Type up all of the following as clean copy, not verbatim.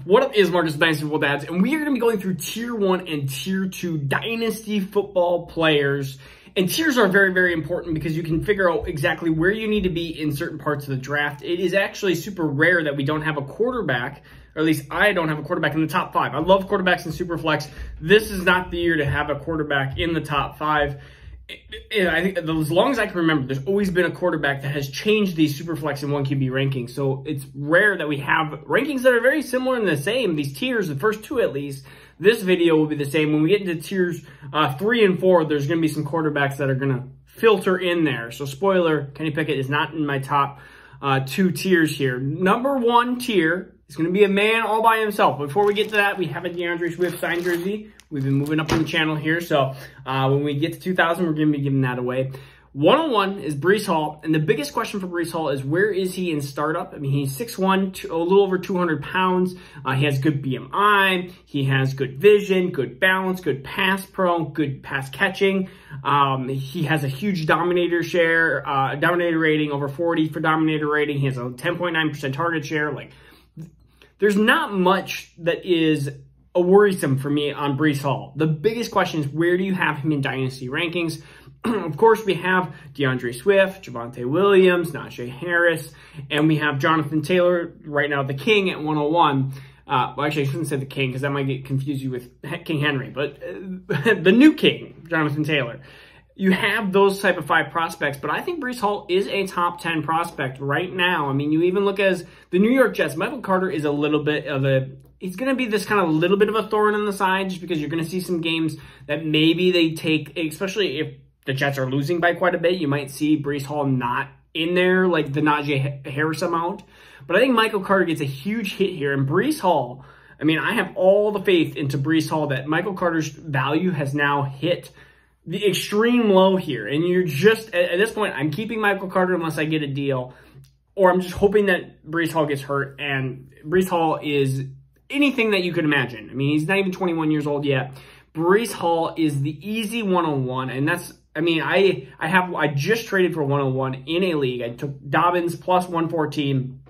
What up is Marcus Dynasty Football Dads, and we are going to be going through Tier 1 and Tier 2 Dynasty football players. And tiers are very, very important because you can figure out exactly where you need to be in certain parts of the draft. It is actually super rare that we don't have a quarterback, or at least I don't have a quarterback in the top 5. I love quarterbacks in Superflex. This is not the year to have a quarterback in the top 5. And I think as long as I can remember, there's always been a quarterback that has changed these Superflex and 1QB rankings. So it's rare that we have rankings that are very similar and the same. These tiers, the first two at least, this video will be the same. When we get into tiers 3 and 4, there's going to be some quarterbacks that are going to filter in there. So spoiler, Kenny Pickett is not in my top 2 tiers here. Number 1 tier is going to be a man all by himself. Before we get to that, we have a DeAndre Swift signed jersey. We've been moving up on the channel here, so when we get to 2,000, we're going to be giving that away. 101 is Breece Hall, and the biggest question for Breece Hall is where is he in startup? I mean, he's 6'1", a little over 200 pounds. He has good BMI. He has good vision, good balance, good pass pro, good pass catching. He has a huge dominator share, dominator rating, over 40 for dominator rating. He has a 10.9% target share. Like, there's not much that is a worrisome for me on Breece Hall. The biggest question is where do you have him in dynasty rankings? Of course, we have DeAndre Swift, Javonte Williams, Najee Harris, and we have Jonathan Taylor right now, the king at 101. Well, actually, I shouldn't say the king because that might get confuse you with King Henry, but the new king, Jonathan Taylor. You have those type of 5 prospects, but I think Breece Hall is a top 10 prospect right now. I mean, you even look as the New York Jets. Michael Carter is a little bit of a, he's going to be this kind of little bit of a thorn in the side just because you're going to see some games that maybe they take, especially if the Jets are losing by quite a bit, you might see Breece Hall not in there like the Najee Harris amount. But I think Michael Carter gets a huge hit here, and Breece Hall, I mean, I have all the faith into Breece Hall that Michael Carter's value has now hit the extreme low here. And you're just, at this point, I'm keeping Michael Carter unless I get a deal, or I'm just hoping that Breece Hall gets hurt, and Breece Hall is anything that you could imagine. I mean, he's not even 21 years old yet. Breece Hall is the easy 101, and that's, I mean, I just traded for 101 in a league. I took Dobbins plus 114,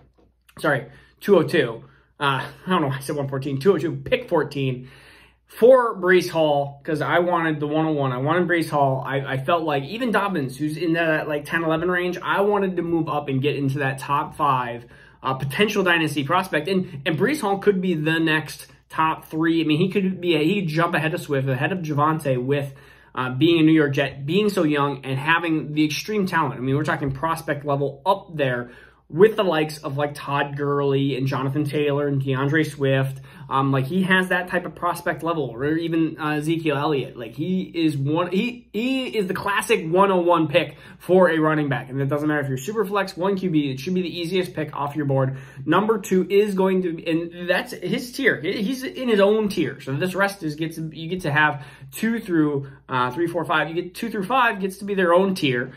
sorry, 202. I don't know why I said 114, 202, pick 14 for Breece Hall because I wanted the 101. I wanted Breece Hall. I felt like even Dobbins, who's in that like 10, 11 range, I wanted to move up and get into that top 5 potential dynasty prospect. And Breece Hall could be the next top 3. I mean, he could jump ahead of Swift, ahead of Javonte with being a New York Jet, being so young, and having the extreme talent. I mean, we're talking prospect level up there with the likes of like Todd Gurley and Jonathan Taylor and DeAndre Swift. Like he has that type of prospect level, or even Ezekiel Elliott. Like he is the classic 101 pick for a running back. And it doesn't matter if you're super flex, 1QB, it should be the easiest pick off your board. Number 2 is going to, and that's his tier. He's in his own tier. So this rest is you get to have 2 through 3, 4, 5. You get 2 through 5 gets to be their own tier.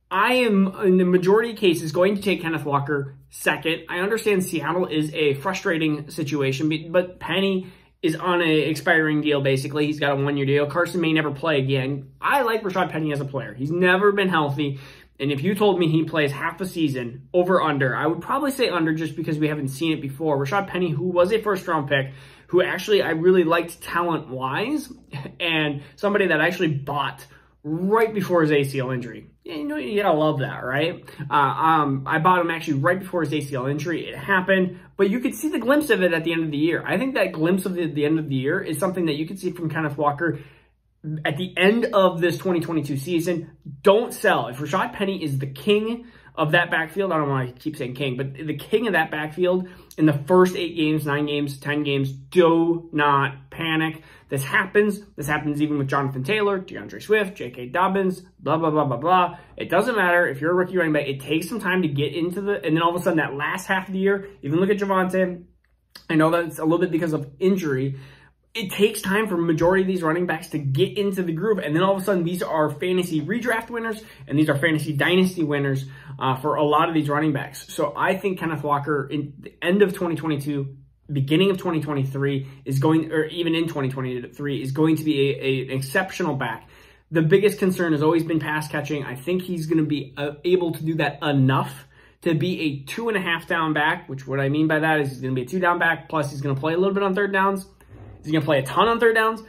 I am, in the majority of cases, going to take Kenneth Walker second. I understand Seattle is a frustrating situation, but Penny is on an expiring deal, basically. He's got a 1-year deal. Carson may never play again. I like Rashad Penny as a player. He's never been healthy, and if you told me he plays half a season, over, under, I would probably say under just because we haven't seen it before. Rashad Penny, who was a first-round pick, who actually I really liked talent-wise, and somebody that I actually bought right before his ACL injury. You know, you gotta love that, right? I bought him actually right before his ACL injury. It happened, but you could see the glimpse of it at the end of the year. I think that glimpse of the end of the year is something that you could see from Kenneth Walker at the end of this 2022 season. Don't sell. If Rashad Penny is the king of that backfield, I don't know why I keep saying king, but the king of that backfield in the first 8 games, 9 games, 10 games, do not panic. This happens. This happens even with Jonathan Taylor, DeAndre Swift, J.K. Dobbins, blah, blah, blah, blah, blah. It doesn't matter if you're a rookie running back. It takes some time to get into and then all of a sudden that last half of the year, even look at Javonte. I know that's a little bit because of injury. It takes time for a majority of these running backs to get into the groove. And then all of a sudden, these are fantasy redraft winners, and these are fantasy dynasty winners for a lot of these running backs. So I think Kenneth Walker, in the end of 2022, beginning of 2023, is going, or even in 2023, is going to be an exceptional back. The biggest concern has always been pass catching. I think he's going to be able to do that enough to be a 2.5 down back, which what I mean by that is he's going to be a 2 down back, plus he's going to play a little bit on third downs. Is he going to play a ton on third downs?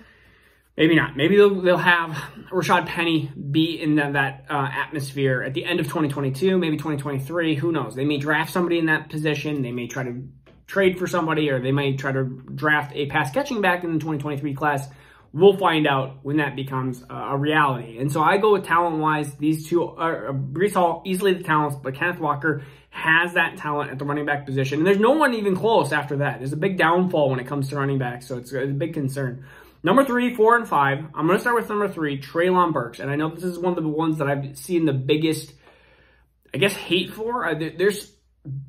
Maybe not. Maybe they'll have Rashad Penny be in that atmosphere at the end of 2022, maybe 2023. Who knows? They may draft somebody in that position. They may try to trade for somebody, or they might try to draft a pass catching back in the 2023 class. We'll find out when that becomes a reality. And so I go with talent-wise. These two are Breece Hall, easily the talents, but Kenneth Walker has that talent at the running back position. And there's no one even close after that. There's a big downfall when it comes to running back, so it's a big concern. Number 3, 4, and 5. I'm going to start with number 3, Treylon Burks. And I know this is one of the ones that I've seen the biggest, I guess, hate for. There's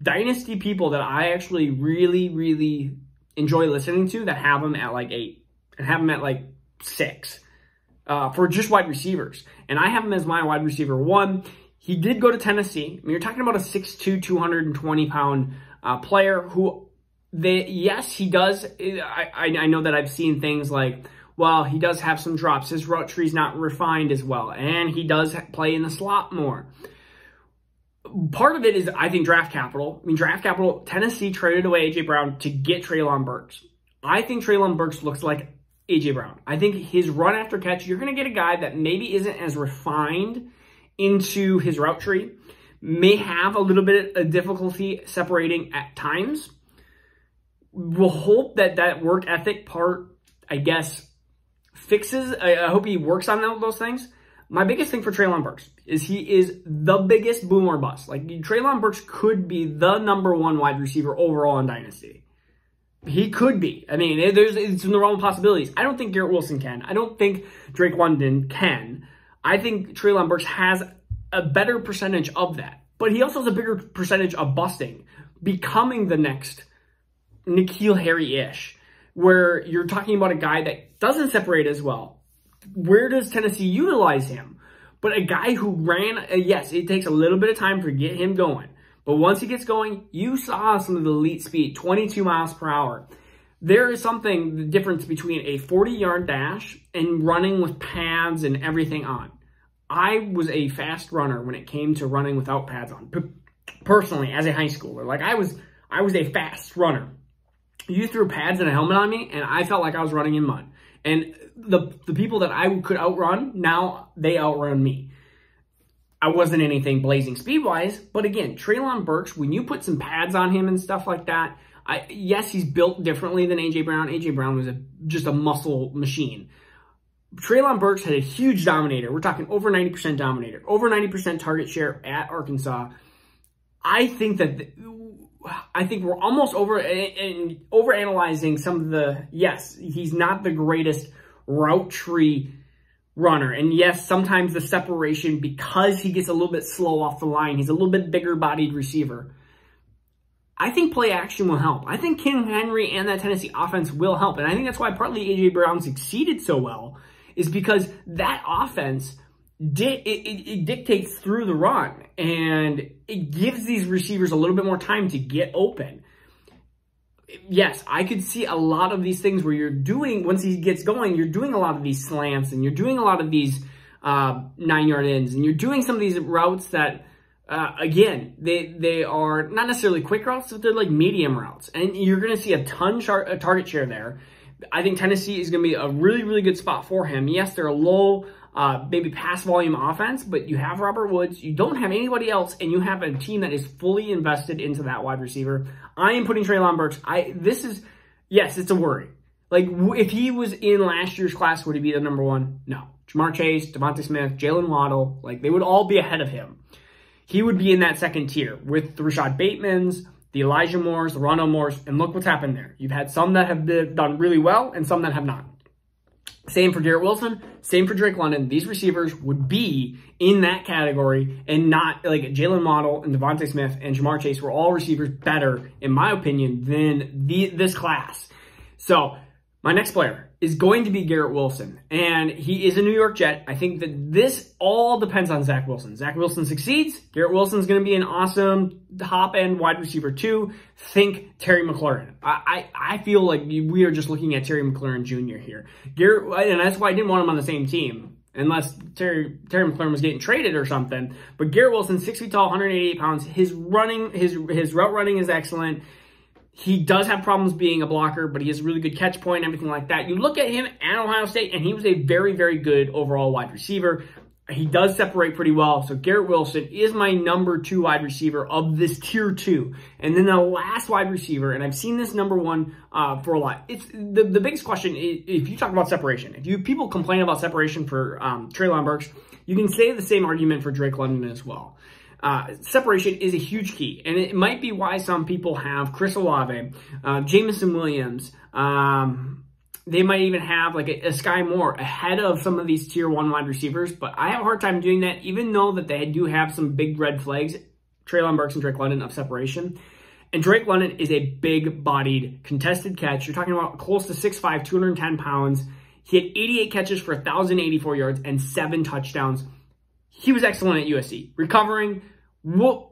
Dynasty people that I actually really, really enjoy listening to that have them at like 8 and have them at like 6 for just wide receivers. And I have him as my wide receiver 1. He did go to Tennessee. I mean, you're talking about a 6'2", 220-pound player who, yes, he does. I know that I've seen things like, well, he does have some drops. His route tree's not refined as well. And he does play in the slot more. Part of it is, I think, draft capital. I mean, draft capital, Tennessee traded away A.J. Brown to get Treylon Burks. I think Treylon Burks looks like A.J. Brown. I think his run after catch, you're going to get a guy that maybe isn't as refined into his route tree, may have a little bit of difficulty separating at times. We'll hope that that work ethic part, I guess, fixes. I hope he works on those things. My biggest thing for Treylon Burks is he is the biggest boom or bust. Like, Treylon Burks could be the #1 wide receiver overall in Dynasty. He could be. I mean, it's in the realm of possibilities. I don't think Garrett Wilson can. I don't think Drake London can. I think Treylon Burks has a better percentage of that. But he also has a bigger percentage of busting, becoming the next N'Keal Harry-ish, where you're talking about a guy that doesn't separate as well. Where does Tennessee utilize him? But a guy who ran, yes, it takes a little bit of time to get him going. But once he gets going, you saw some of the elite speed, 22 miles per hour. There is something, the difference between a 40-yard dash and running with pads and everything on. I was a fast runner when it came to running without pads on. Personally, as a high schooler, like I was a fast runner. You threw pads and a helmet on me, and I felt like I was running in mud. And the people that I could outrun, now they outrun me. I wasn't anything blazing speed-wise, but again, Treylon Burks, when you put some pads on him and stuff like that, yes, he's built differently than A.J. Brown. A.J. Brown was just a muscle machine. Treylon Burks had a huge dominator. We're talking over 90% dominator, over 90% target share at Arkansas. I think we're almost overanalyzing some of the, yes, he's not the greatest route tree runner. And yes, sometimes the separation, because he gets a little bit slow off the line, he's a little bit bigger bodied receiver. I think play action will help. I think King Henry and that Tennessee offense will help. And I think that's why partly A.J. Brown succeeded so well, is because that offense it dictates through the run, and it gives these receivers a little bit more time to get open. Yes, I could see a lot of these things where you're doing, once he gets going, you're doing a lot of these slants, and you're doing a lot of these 9-yard ends, and you're doing some of these routes that, again, they are not necessarily quick routes, but they're like medium routes. And you're going to see a ton target share there. I think Tennessee is going to be a really, really good spot for him. Yes, they're a low, maybe pass volume offense, but you have Robert Woods, you don't have anybody else, and you have a team that is fully invested into that wide receiver. I am putting Treylon Burks. Yes, it's a worry. Like, if he was in last year's class, would he be the #1? No. Jamar Chase, Devontae Smith, Jalen Waddle, like, they would all be ahead of him. He would be in that second tier with the Rashad Batemans, the Elijah Moores, the Rondo Moores, and look what's happened there. You've had some that have done really well and some that have not. Same for Garrett Wilson, same for Drake London. These receivers would be in that category, and not like Jalen Waddle and Devontae Smith and Jamar Chase were all receivers better, in my opinion, than this class. So my next player is going to be Garrett Wilson, and he is a New York Jet. I think that this all depends on Zach Wilson. Zach Wilson succeeds, Garrett Wilson's going to be an awesome top-end wide receiver too. Think Terry McLaurin. I feel like we are just looking at Terry McLaurin Jr. here. Garrett, and that's why I didn't want him on the same team. unless Terry McLaurin was getting traded or something. But Garrett Wilson, 6 feet tall, 188 pounds. His route running is excellent. He does have problems being a blocker, but he has a really good catch point and everything like that. You look at him at Ohio State, and he was a very, very good overall wide receiver. He does separate pretty well. So Garrett Wilson is my number 2 wide receiver of this tier 2. And then the last wide receiver, and I've seen this number 1 for a lot. It's the biggest question is, if you talk about separation, if people complain about separation for Treylon Burks, you can say the same argument for Drake London as well. Separation is a huge key, and it might be why some people have Chris Olave, Jameson Williams, they might even have like a Sky Moore ahead of some of these tier 1 wide receivers, but I have a hard time doing that, even though that they do have some big red flags, Treylon Burks and Drake London, of separation. And Drake London is a big-bodied contested catch. You're talking about close to 6'5", 210 pounds. He had 88 catches for 1,084 yards and 7 touchdowns. He was excellent at USC. Recovering,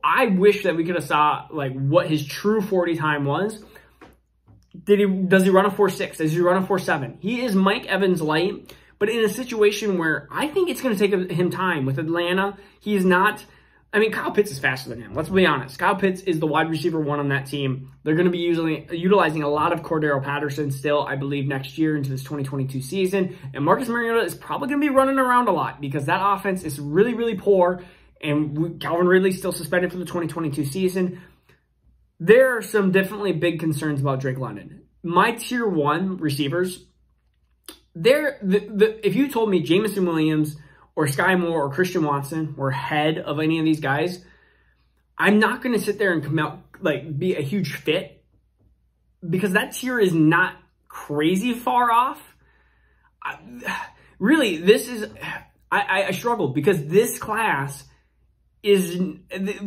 I wish that we could have saw like what his true 40 time was. Does he run a 4.6? Does he run a 4.7? He is Mike Evans light, but in a situation where I think it's going to take him time. With Atlanta, he is not. I mean, Kyle Pitts is faster than him. Let's be honest. Kyle Pitts is the wide receiver 1 on that team. They're going to be utilizing a lot of Cordero Patterson still, I believe, next year into this 2022 season. And Marcus Mariota is probably going to be running around a lot because that offense is really, really poor. And Calvin Ridley's still suspended for the 2022 season. There are some definitely big concerns about Drake London. My tier 1 receivers, if you told me Jameson Williams or Sky Moore or Christian Watson were ahead of any of these guys, I'm not going to sit there and come out like be a huge fit because that tier is not crazy far off. Really, this is I struggle because this class is,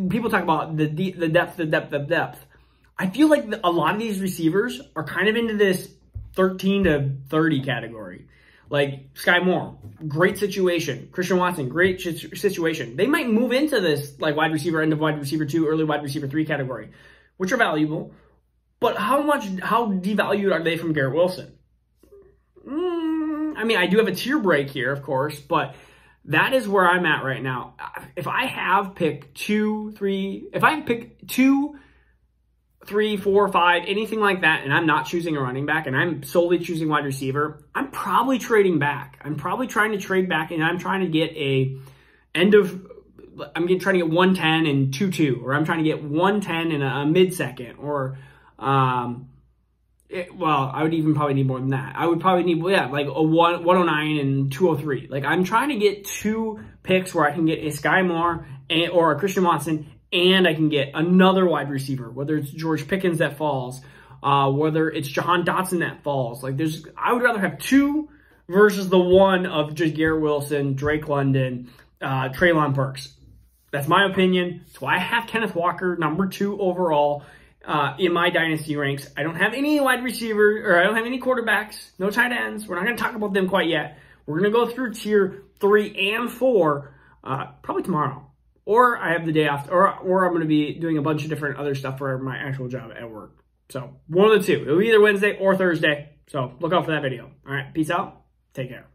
people talk about the depth. I feel like a lot of these receivers are kind of into this 13 to 30 category. Like Sky Moore, great situation. Christian Watson, great situation. They might move into this like wide receiver, end of wide receiver 2, early wide receiver 3 category, which are valuable. But how devalued are they from Garrett Wilson? I mean, I do have a tier break here, of course, but that is where I'm at right now. If I have picked 2, 3, 4, 5, anything like that, and I'm not choosing a running back, and I'm solely choosing wide receiver, I'm probably trading back. I'm probably trying to trade back, and I'm trying to get trying to get 110 and 2-2, or I'm trying to get 110 and a mid-second, or, well, I would even probably need more than that. I would probably need, like a 109 and 203. Like, I'm trying to get 2 picks where I can get a Sky Moore or a Christian Watson, and I can get another wide receiver, whether it's George Pickens that falls, whether it's Jahan Dotson that falls. Like, I would rather have 2 versus the 1 of just Garrett Wilson, Drake London, Treylon Burks. That's my opinion. That's why I have Kenneth Walker, number 2 overall, in my dynasty ranks. I don't have any wide receiver, or I don't have any quarterbacks, no tight ends. We're not going to talk about them quite yet. We're going to go through tier 3 and 4, probably tomorrow. Or I have the day off, or I'm going to be doing a bunch of different other stuff for my actual job at work. So, one of the 2. It'll be either Wednesday or Thursday. So, look out for that video. All right, peace out. Take care.